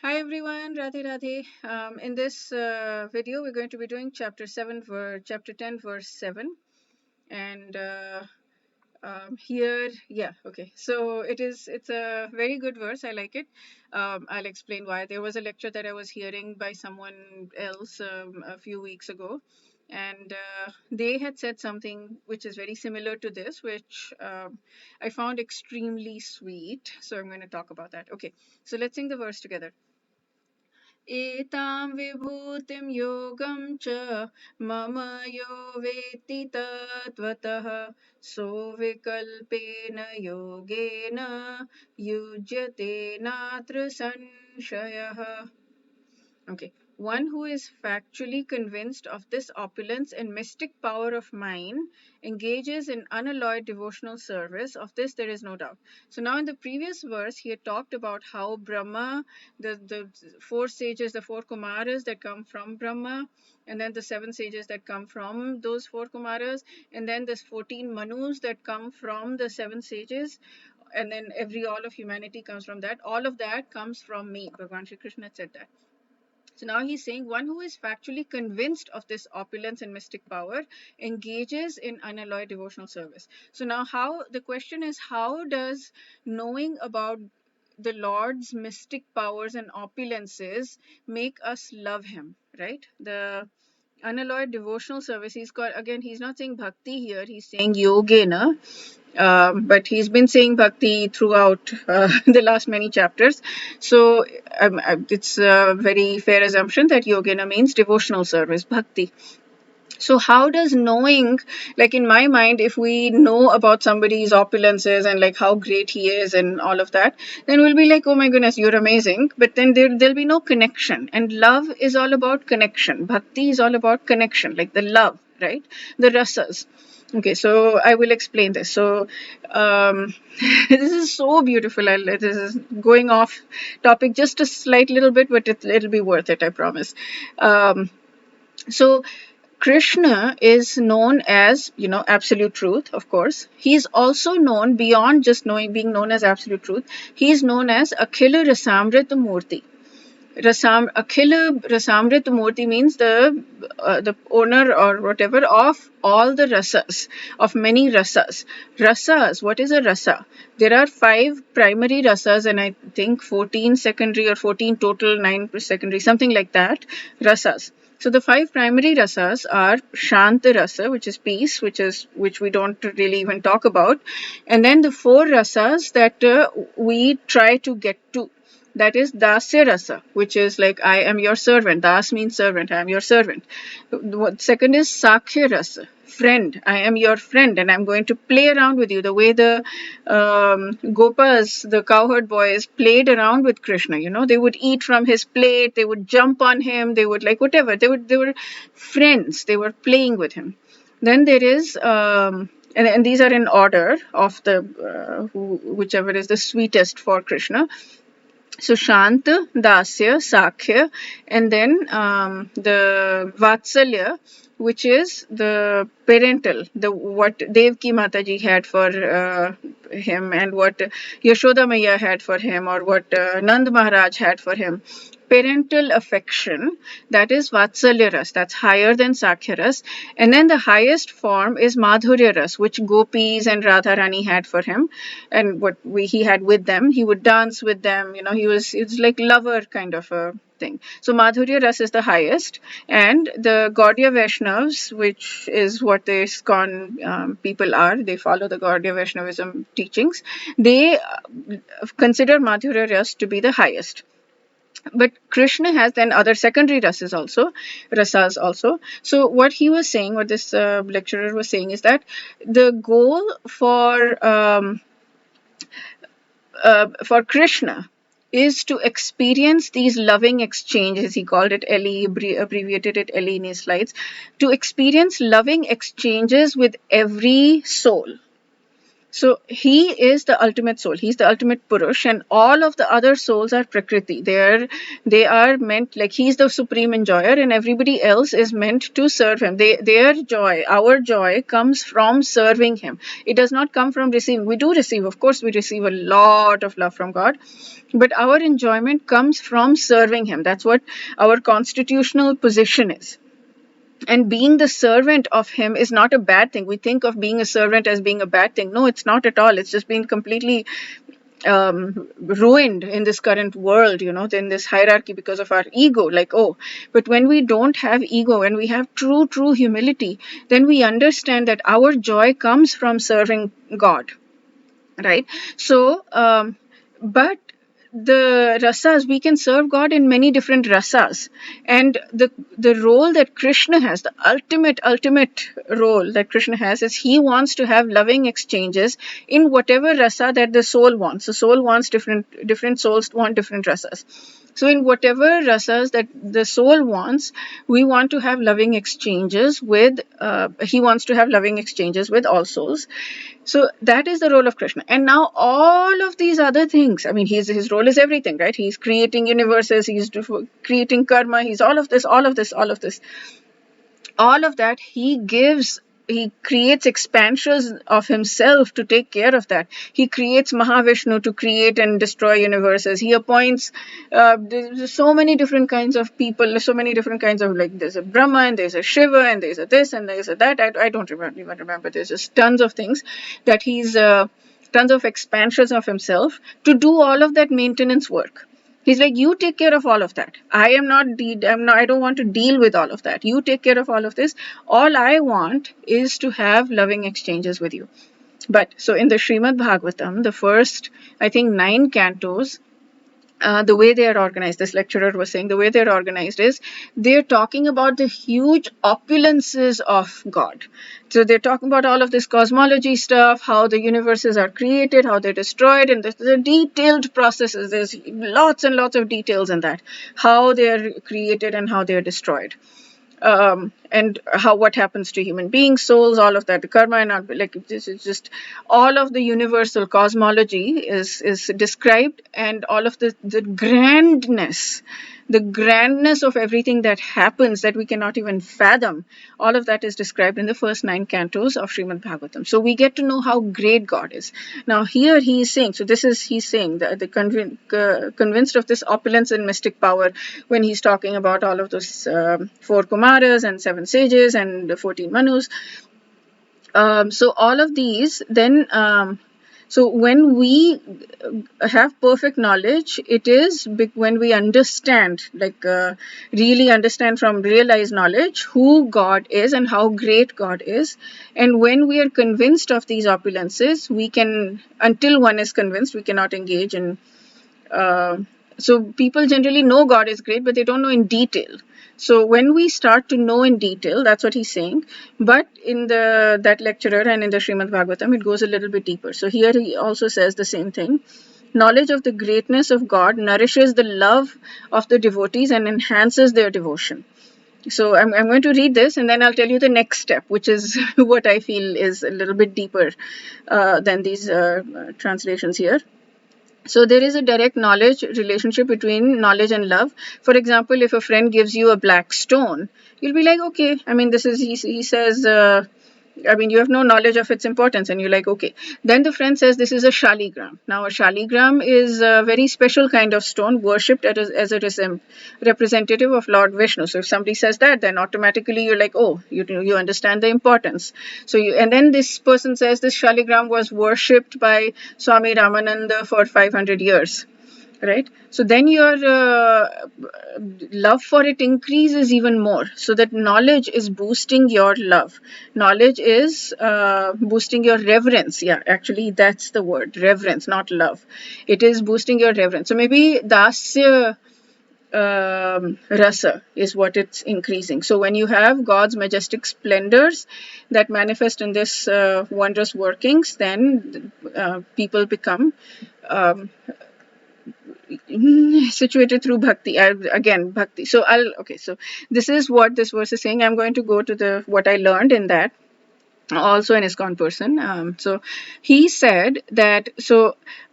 Hi everyone, Radhe Radhe. In this video, we're going to be doing chapter 10, verse 7. And here, yeah, okay. So it's a very good verse. I like it. I'll explain why. There was a lecture that I was hearing by someone else a few weeks ago, and they had said something which is very similar to this, which I found extremely sweet. So I'm going to talk about that. Okay, so let's sing the verse together. एतां विभूतिं योगं च मम यो वेत्ति तत्त्वतः सोऽविकल्पेन योगेन युज्यते नात्र संशयः. Okay. One who is factually convinced of this opulence and mystic power of mind engages in unalloyed devotional service. Of this, there is no doubt. So, now in the previous verse, he had talked about how Brahma, the four sages, the four Kumaras that come from Brahma, and then the seven sages that come from those four Kumaras, and then the 14 Manus that come from the seven sages, and then all of humanity comes from that. All of that comes from me. Bhagwan Shri Krishna said that. So now he's saying one who is factually convinced of this opulence and mystic power engages in unalloyed devotional service. So now the question is, how does knowing about the Lord's mystic powers and opulences make us love him, right? The unalloyed devotional service, he's not saying bhakti here, he's saying yogena, but he's been saying bhakti throughout the last many chapters. So it's a very fair assumption that yogena means devotional service, bhakti. So how does knowing, like in my mind, if we know about somebody's opulences and like how great he is and all of that, then we'll be like, oh my goodness, you're amazing. But then there'll be no connection. And love is all about connection. Bhakti is all about connection, like the love, right? The rasas. Okay, so I will explain this. So this is so beautiful. This is going off topic just a slight little bit, but it'll be worth it, I promise. So Krishna is known as, absolute truth, of course. He's also known beyond just being known as absolute truth. He's known as Akhila Rasamrita Murti. Akhila Rasamrita Murti means the owner or whatever of all the rasas, of many rasas. Rasas, what is a rasa? There are 5 primary rasas and I think 14 secondary or 14 total, 9 secondary, something like that, rasas. So the 5 primary rasas are Shanta rasa, which is peace, which we don't really even talk about, and then the 4 rasas that we try to get to. That is Dasya Rasa, which is like I am your servant. Das means servant. I am your servant. Second is Sakhya Rasa, friend. I am your friend and I'm going to play around with you. The way the Gopas, the cowherd boys, played around with Krishna. They would eat from his plate. They would jump on him. They would like whatever. They were friends. They were playing with him. Then there is and these are in order of the whichever is the sweetest for Krishna. So Shanta, Dasya, Sakhya, and then the Vatsalya, which is the parental, the what Devki Mataji had for him, and what Yashoda Maya had for him, or what Nand Maharaj had for him. Parental affection, that is Vatsalya Ras, that's higher than Sakhya Ras. And then the highest form is Madhurya Ras, which Gopis and Radharani had for him, and what he had with them. He would dance with them, it's like lover kind of a thing. So Madhurya Ras is the highest, and the Gaudiya Vaishnavas, which is what the ISKCON people are, they follow the Gaudiya Vaishnavism teachings, they consider Madhurya Ras to be the highest. But Krishna has then other secondary rasas also. So what he was saying, what this lecturer was saying, is that the goal for Krishna is to experience these loving exchanges. He called it LE, abbreviated it LE in his slides, to experience loving exchanges with every soul. So he is the ultimate soul. He's the ultimate Purush, and all of the other souls are Prakriti. They are meant, like, he's the supreme enjoyer, and everybody else is meant to serve him. Their joy, our joy, comes from serving him. It does not come from receiving. We do receive, of course, we receive a lot of love from God, but our enjoyment comes from serving him. That's what our constitutional position is. And being the servant of him is not a bad thing. We think of being a servant as being a bad thing. No, it's not at all. It's just been completely ruined in this current world, in this hierarchy, because of our ego. Like, oh, but when we don't have ego, when we have true humility, then we understand that our joy comes from serving God, right? So but the rasas, we can serve God in many different rasas, and the role that Krishna has, the ultimate role that Krishna has, is he wants to have loving exchanges in whatever rasa that the soul wants. The soul wants different souls want different rasas. So in whatever rasas that the soul wants, we want to have loving exchanges with he wants to have loving exchanges with all souls. So that is the role of Krishna. And now all of these other things, I mean, his role is everything, right? He's creating universes, he's creating karma, he's all of this, all of that he gives. He creates expansions of himself to take care of that. He creates Mahavishnu to create and destroy universes. He appoints there's so many different kinds of people, so many different kinds of, like, there's a Brahma and there's a Shiva and there's a this and there's a that. I don't even remember. There's just tons of things that he's tons of expansions of himself to do all of that maintenance work. He's like, you take care of all of that. I don't want to deal with all of that. You take care of all of this. All I want is to have loving exchanges with you. But so in the Srimad Bhagavatam, the first, I think, 9 cantos, the way they are organized, this lecturer was saying, the way they're organized is they're talking about the huge opulences of God. So they're talking about all of this cosmology stuff, how the universes are created, how they're destroyed, and the detailed processes. There's lots and lots of details in that, how they're created and how they're destroyed. And what happens to human beings, souls, all of that, the karma, and like, this is just all of the universal cosmology is described, and all of the grandness of everything that happens that we cannot even fathom. All of that is described in the first 9 cantos of Srimad Bhagavatam. So we get to know how great God is. Now here he is saying, he's saying that convinced of this opulence and mystic power, when he's talking about all of those 4 Kumaras and 7 sages and the 14 Manus. So all of these, then so when we have perfect knowledge, it is when we understand, like really understand from realized knowledge who God is and how great God is. And when we are convinced of these opulences, we can, until one is convinced, we cannot engage in. So people generally know God is great, but they don't know in detail. So when we start to know in detail, that's what he's saying. But in that lecturer and in the Srimad Bhagavatam, it goes a little bit deeper. So here he also says the same thing. Knowledge of the greatness of God nourishes the love of the devotees and enhances their devotion. So I'm going to read this, and then I'll tell you the next step, which is what I feel is a little bit deeper than these translations here. So there is a direct knowledge relationship between knowledge and love. For example, if a friend gives you a black stone, you'll be like, okay, I mean, this is, he says, I mean, you have no knowledge of its importance, and you're like, okay. Then the friend says this is a shaligram. Now, a shaligram is a very special kind of stone worshipped as a representative of Lord Vishnu. So if somebody says that, then automatically you're like, oh, you understand the importance. So and then this person says this shaligram was worshipped by Swami Ramananda for 500 years. Right? So then your love for it increases even more. So that knowledge is boosting your love. Knowledge is boosting your reverence. Yeah, actually that's the word, reverence, not love. It is boosting your reverence. So maybe dasya rasa is what it's increasing. So when you have God's majestic splendors that manifest in this wondrous workings, then people become situated through bhakti. Again, bhakti. So so this is what this verse is saying. I'm going to go to what I learned in that. also an ISKCON person. So he said that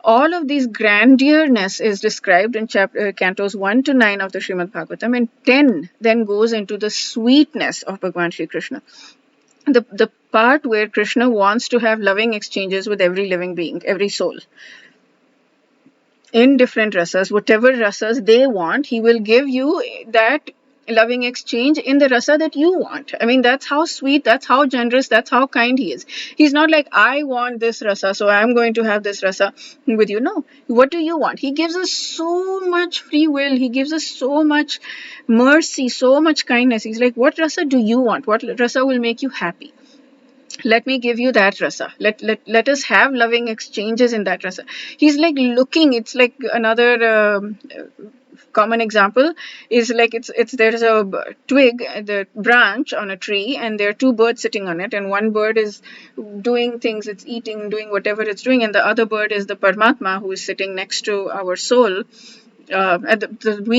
all of these grandeureness is described in cantos 1 to 9 of the Srimad Bhagavatam, and 10 then goes into the sweetness of Bhagwan Shri Krishna. The part where Krishna wants to have loving exchanges with every living being, every soul, in different rasas, whatever rasas they want, he will give you that loving exchange in the rasa that you want. I mean, that's how sweet, that's how generous, that's how kind he is. He's not like, I want this rasa, so I'm going to have this rasa with you. No. What do you want? He gives us so much free will. He gives us so much mercy, so much kindness. He's like, what rasa do you want? What rasa will make you happy? Let me give you that rasa. Let us have loving exchanges in that rasa. He's like looking. It's like another common example is like it's there's a twig, the branch on a tree, and there are two birds sitting on it, and one bird is doing things, it's eating, doing whatever it's doing, and the other bird is the Paramatma, who is sitting next to our soul. We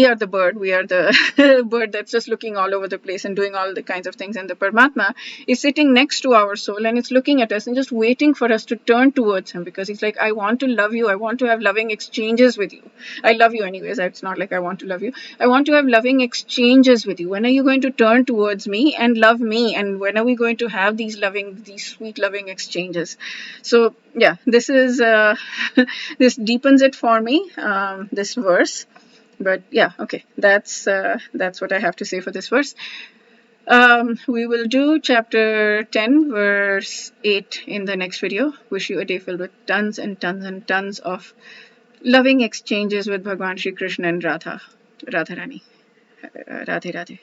are the bird, we are the bird that's just looking all over the place and doing all the kinds of things, and the Paramatma is sitting next to our soul, and it's looking at us and just waiting for us to turn towards him, because he's like, I want to love you, I want to have loving exchanges with you. I love you anyways, it's not like I want to love you. I want to have loving exchanges with you. When are you going to turn towards me and love me, and when are we going to have these sweet loving exchanges? So yeah, this is this deepens it for me, this verse. But yeah, okay, that's what I have to say for this verse. We will do chapter 10 verse 8 in the next video. Wish you a day filled with tons and tons and tons of loving exchanges with Bhagwan Shri Krishna and Radha Rani. Radhe Radhe.